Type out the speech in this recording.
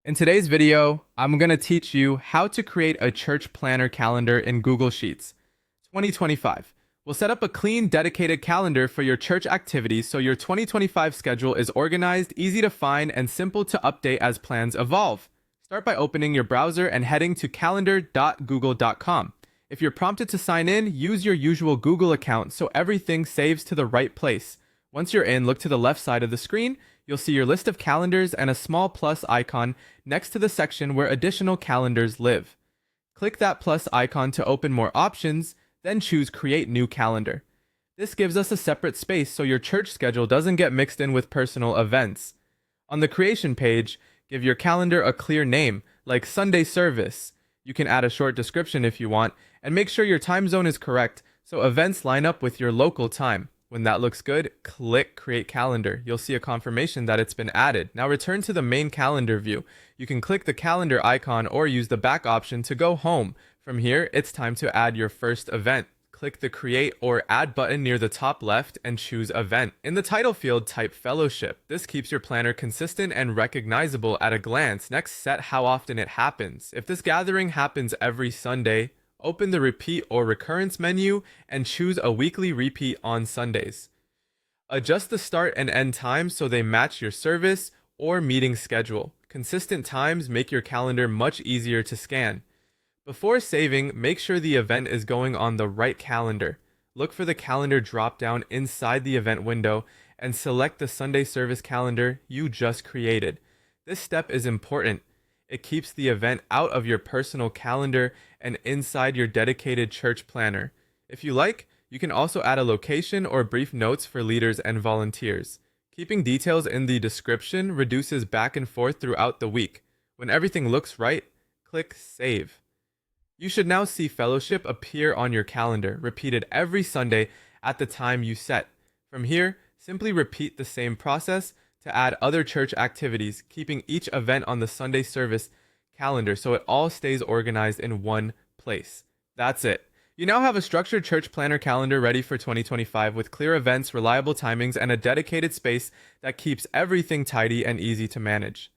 In today's video, I'm going to teach you how to create a church planner calendar in Google Sheets. 2025. We'll set up a clean, dedicated calendar for your church activities so your 2025 schedule is organized, easy to find, and simple to update as plans evolve. Start by opening your browser and heading to calendar.google.com. If you're prompted to sign in, use your usual Google account so everything saves to the right place. Once you're in, look to the left side of the screen. You'll see your list of calendars and a small plus icon next to the section where additional calendars live. Click that plus icon to open more options, then choose Create New Calendar. This gives us a separate space so your church schedule doesn't get mixed in with personal events. On the creation page, give your calendar a clear name, like Sunday Service. You can add a short description if you want, and make sure your time zone is correct so events line up with your local time. When that looks good, click Create Calendar. You'll see a confirmation that it's been added. Now return to the main calendar view. You can click the calendar icon or use the back option to go home. From here, it's time to add your first event. Click the Create or Add button near the top left and choose Event. In the title field, type Fellowship. This keeps your planner consistent and recognizable at a glance. Next, set how often it happens. If this gathering happens every Sunday, open the Repeat or Recurrence menu and choose a weekly repeat on Sundays. Adjust the start and end times so they match your service or meeting schedule. Consistent times make your calendar much easier to scan. Before saving, make sure the event is going on the right calendar. Look for the calendar drop-down inside the event window and select the Sunday service calendar you just created. This step is important. It keeps the event out of your personal calendar and inside your dedicated church planner. If you like, you can also add a location or brief notes for leaders and volunteers. Keeping details in the description reduces back and forth throughout the week. When everything looks right, click Save. You should now see Fellowship appear on your calendar, repeated every Sunday at the time you set. From here, simply repeat the same process to add other church activities, keeping each event on the Sunday service calendar so it all stays organized in one place. That's it. You now have a structured church planner calendar ready for 2025 with clear events, reliable timings, and a dedicated space that keeps everything tidy and easy to manage.